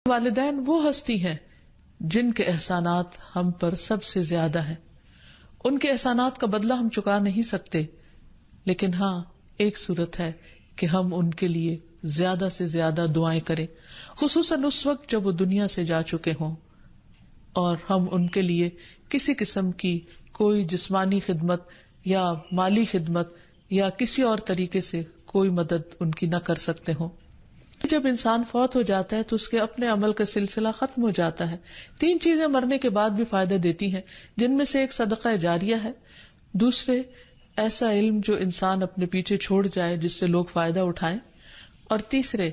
والدین وہ ہستی ہیں جن کے احسانات ہم پر سب سے زیادہ ہیں. ان کے احسانات کا بدلہ ہم چکا نہیں سکتے، لیکن ہاں ایک صورت ہے کہ ہم ان کے لیے زیادہ سے زیادہ دعائیں کریں، خصوصاً اس وقت جب وہ دنیا سے جا چکے ہوں اور ہم ان کے لیے کسی قسم کی کوئی جسمانی خدمت یا مالی خدمت یا کسی اور طریقے سے کوئی مدد ان کی نہ کر سکتے ہوں. جب انسان فوت ہو جاتا ہے تو اس کے اپنے عمل کا سلسلہ ختم ہو جاتا ہے. 3 چیزیں مرنے کے بعد بھی فائدہ دیتی ہیں، جن میں سے ایک صدقہ جاریہ ہے، دوسرے ایسا علم جو انسان اپنے پیچھے چھوڑ جائے جس سے لوگ فائدہ اٹھائیں، اور تیسرے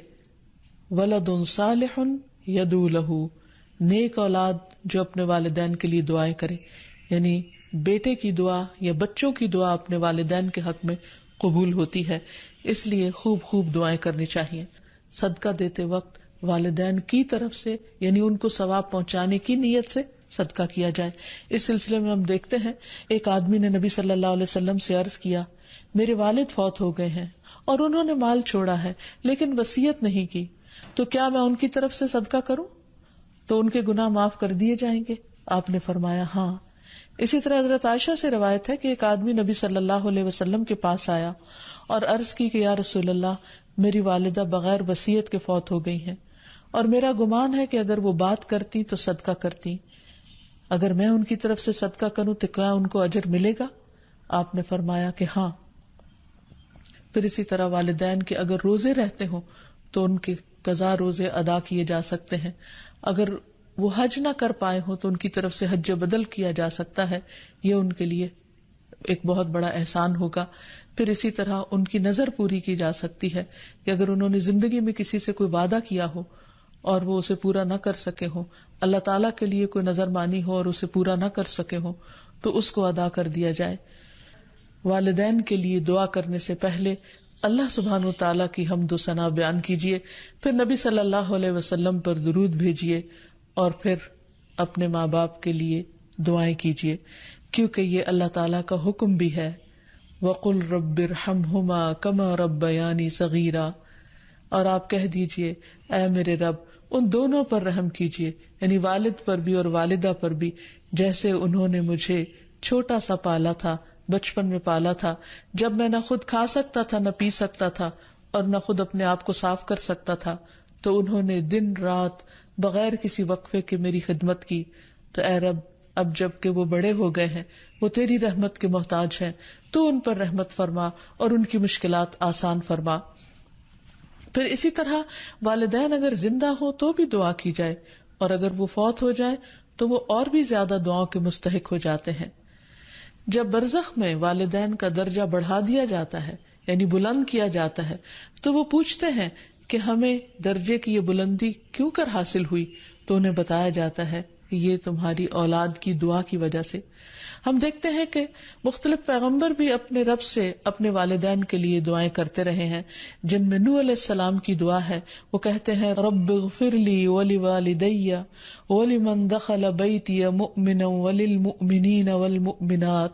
ولد صالح یدعو لہ، نیک اولاد جو اپنے والدین کے لیے دعائیں کرے. یعنی بیٹے کی دعا یا بچوں کی دعا اپنے والدین کے حق میں قبول ہوتی ہے، اس لیے خوب خوب دعائیں کرنی چاہیے. صدقہ دیتے وقت والدین کی طرف سے یعنی ان کو ثواب پہنچانے کی نیت سے صدقہ کیا جائے. اس سلسلے میں ہم دیکھتے ہیں ایک آدمی نے نبی صلی اللہ علیہ وسلم سے عرض کیا، میرے والد فوت ہو گئے ہیں اور انہوں نے مال چھوڑا ہے لیکن وصیت نہیں کی، تو کیا میں ان کی طرف سے صدقہ کروں تو ان کے گناہ معاف کر دیے جائیں گے؟ آپ نے فرمایا ہاں. اسی طرح حضرت عائشہ سے روایت ہے کہ ایک آدمی نبی صلی اللہ علیہ وسلم کے پاس آیا اور عرض کی کہ یا رسول اللہ، میری والدہ بغیر وصیت کے فوت ہو گئی ہیں اور میرا گمان ہے کہ اگر وہ بات کرتی تو صدقہ کرتی، اگر میں ان کی طرف سے صدقہ کروں تو کیا ان کو اجر ملے گا؟ آپ نے فرمایا کہ ہاں. پھر اسی طرح والدین کے اگر روزے رہتے ہوں تو ان کے قضا روزے ادا کیے جا سکتے ہیں. اگر وہ حج نہ کر پائے ہوں تو ان کی طرف سے حج بدل کیا جا سکتا ہے، یہ ان کے لیے ایک بہت بڑا احسان ہوگا. پھر اسی طرح ان کی نظر پوری کی جا سکتی ہے کہ اگر انہوں نے زندگی میں کسی سے کوئی وعدہ کیا ہو اور وہ اسے پورا نہ کر سکے ہو، اللہ تعالیٰ کے لیے کوئی نظر مانی ہو اور اسے پورا نہ کر سکے ہو تو اس کو ادا کر دیا جائے. والدین کے لیے دعا کرنے سے پہلے اللہ سبحانہ و تعالیٰ کی حمد و ثنا بیان کیجیے، پھر نبی صلی اللہ علیہ وسلم پر درود بھیجیے اور پھر اپنے ماں باپ کے لیے دعائیں کیجیے، کیونکہ یہ اللہ تعالیٰ کا حکم بھی ہے. وَقُلْ رَبِّ ارْحَمْهُمَا كَمَا رَبَّيَانِي صَغِيرًا، اور آپ کہہ دیجئے اے میرے رب ان دونوں پر رحم کیجیے، یعنی والد پر بھی اور والدہ پر بھی، جیسے انہوں نے مجھے چھوٹا سا پالا تھا، بچپن میں پالا تھا، جب میں نہ خود کھا سکتا تھا نہ پی سکتا تھا اور نہ خود اپنے آپ کو صاف کر سکتا تھا، تو انہوں نے دن رات بغیر کسی وقفے کے میری خدمت کی. تو اے رب اب جب کہ وہ بڑے ہو گئے ہیں، وہ تیری رحمت کے محتاج ہیں، تو ان پر رحمت فرما اور ان کی مشکلات آسان فرما. پھر اسی طرح والدین اگر زندہ ہو تو بھی دعا کی جائے، اور اگر وہ فوت ہو جائے تو وہ اور بھی زیادہ دعاؤں کے مستحق ہو جاتے ہیں. جب برزخ میں والدین کا درجہ بڑھا دیا جاتا ہے یعنی بلند کیا جاتا ہے تو وہ پوچھتے ہیں کہ ہمیں درجے کی یہ بلندی کیوں کر حاصل ہوئی، تو انہیں بتایا جاتا ہے کہ یہ تمہاری اولاد کی دعا کی وجہ سے. ہم دیکھتے ہیں کہ مختلف پیغمبر بھی اپنے رب سے اپنے والدین کے لیے دعائیں کرتے رہے ہیں، جن میں نوح علیہ السلام کی دعا ہے. وہ کہتے ہیں رب اغفر لی ولوالدی ولمن دخل بیتی مؤمنا وللمؤمنین والمؤمنات،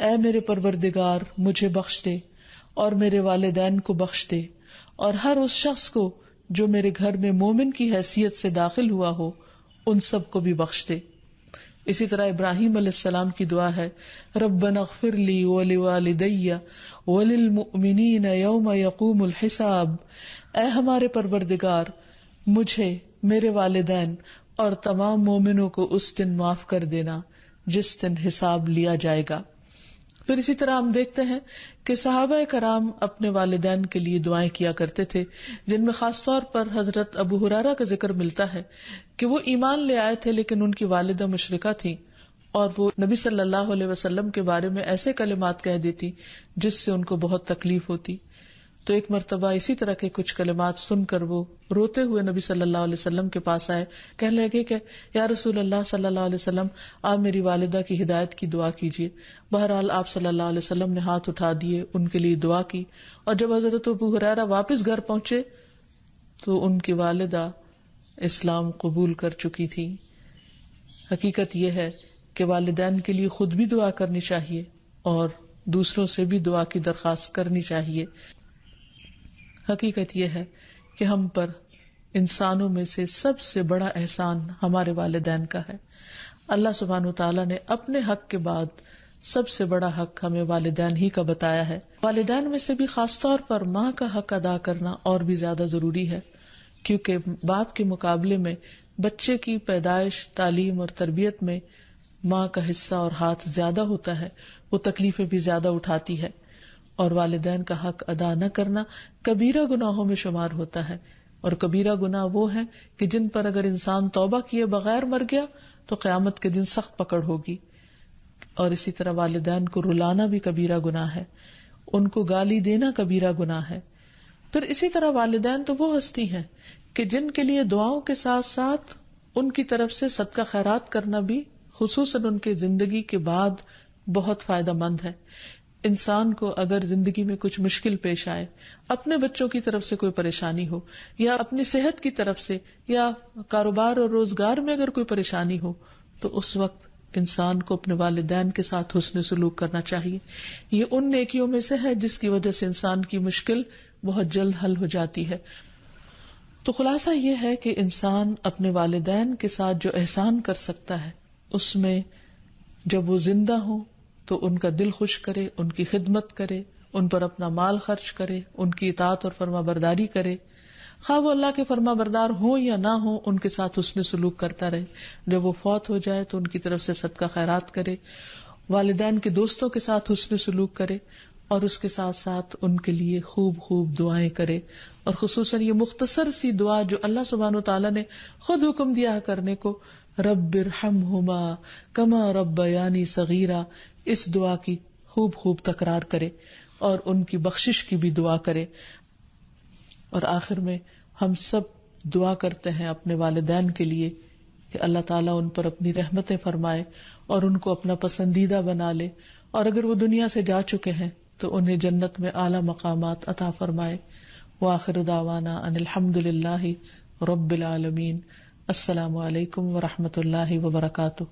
اے میرے پروردگار مجھے بخش دے اور میرے والدین کو بخش دے اور ہر اس شخص کو جو میرے گھر میں مومن کی حیثیت سے داخل ہوا ہو ان سب کو بھی بخش دے. اسی طرح ابراہیم علیہ السلام کی دعا ہے ربنا اغفر لی ولوالدی وللمؤمنین یوم یقوم الحساب، اے ہمارے پروردگار مجھے، میرے والدین اور تمام مومنوں کو اس دن معاف کر دینا جس دن حساب لیا جائے گا. پھر اسی طرح ہم دیکھتے ہیں کہ صحابہ کرام اپنے والدین کے لیے دعائیں کیا کرتے تھے، جن میں خاص طور پر حضرت ابو ہریرہ کا ذکر ملتا ہے کہ وہ ایمان لے آئے تھے لیکن ان کی والدہ مشرکہ تھی اور وہ نبی صلی اللہ علیہ وسلم کے بارے میں ایسے کلمات کہہ دیتی جس سے ان کو بہت تکلیف ہوتی. تو ایک مرتبہ اسی طرح کے کچھ کلمات سن کر وہ روتے ہوئے نبی صلی اللہ علیہ وسلم کے پاس آئے، کہنے لگے کہ یا رسول اللہ صلی اللہ علیہ وسلم آپ میری والدہ کی ہدایت کی دعا کیجیے. بہرحال آپ صلی اللہ علیہ وسلم نے ہاتھ اٹھا دیے، ان کے لیے دعا کی، اور جب حضرت ابو ہریرہ واپس گھر پہنچے تو ان کی والدہ اسلام قبول کر چکی تھی. حقیقت یہ ہے کہ والدین کے لیے خود بھی دعا کرنی چاہیے اور دوسروں سے بھی دعا کی درخواست کرنی چاہیے. حقیقت یہ ہے کہ ہم پر انسانوں میں سے سب سے بڑا احسان ہمارے والدین کا ہے. اللہ سبحانہ وتعالی نے اپنے حق کے بعد سب سے بڑا حق ہمیں والدین ہی کا بتایا ہے. والدین میں سے بھی خاص طور پر ماں کا حق ادا کرنا اور بھی زیادہ ضروری ہے، کیونکہ باپ کے مقابلے میں بچے کی پیدائش، تعلیم اور تربیت میں ماں کا حصہ اور ہاتھ زیادہ ہوتا ہے، وہ تکلیفیں بھی زیادہ اٹھاتی ہے. اور والدین کا حق ادا نہ کرنا کبیرہ گناہوں میں شمار ہوتا ہے، اور کبیرہ گناہ وہ ہیں کہ جن پر اگر انسان توبہ کیے بغیر مر گیا تو قیامت کے دن سخت پکڑ ہوگی. اور اسی طرح والدین کو رلانا بھی کبیرہ گناہ ہے، ان کو گالی دینا کبیرہ گناہ ہے. پھر اسی طرح والدین تو وہ ہستی ہیں کہ جن کے لیے دعاؤں کے ساتھ ساتھ ان کی طرف سے صدقہ خیرات کرنا بھی خصوصاً ان کے زندگی کے بعد بہت فائدہ مند ہے. انسان کو اگر زندگی میں کچھ مشکل پیش آئے، اپنے بچوں کی طرف سے کوئی پریشانی ہو، یا اپنی صحت کی طرف سے، یا کاروبار اور روزگار میں اگر کوئی پریشانی ہو، تو اس وقت انسان کو اپنے والدین کے ساتھ حسن سلوک کرنا چاہیے. یہ ان نیکیوں میں سے ہے جس کی وجہ سے انسان کی مشکل بہت جلد حل ہو جاتی ہے. تو خلاصہ یہ ہے کہ انسان اپنے والدین کے ساتھ جو احسان کر سکتا ہے، اس میں جب وہ زندہ ہوں تو ان کا دل خوش کرے، ان کی خدمت کرے، ان پر اپنا مال خرچ کرے، ان کی اطاعت اور فرما برداری کرے، خواہ وہ اللہ کے فرما بردار ہوں یا نہ ہوں، ان کے ساتھ حسن سلوک کرتا رہے. جب وہ فوت ہو جائے تو ان کی طرف سے صدقہ خیرات کرے، والدین کے دوستوں کے ساتھ حسن سلوک کرے، اور اس کے ساتھ ساتھ ان کے لیے خوب خوب دعائیں کرے. اور خصوصاً یہ مختصر سی دعا جو اللہ سبحانہ وتعالی نے خود حکم دیا کرنے کو، رب ارحمہما کما ربیانی صغیرا، اس دعا کی خوب خوب تکرار کرے اور ان کی بخشش کی بھی دعا کرے. اور آخر میں ہم سب دعا کرتے ہیں اپنے والدین کے لیے کہ اللہ تعالیٰ ان پر اپنی رحمتیں فرمائے اور ان کو اپنا پسندیدہ بنا لے، اور اگر وہ دنیا سے جا چکے ہیں تو انہیں جنت میں اعلیٰ مقامات عطا فرمائے. وآخر دعوانا ان الحمد للہ رب العالمین. السلام علیکم ورحمۃ اللہ وبرکاتہ.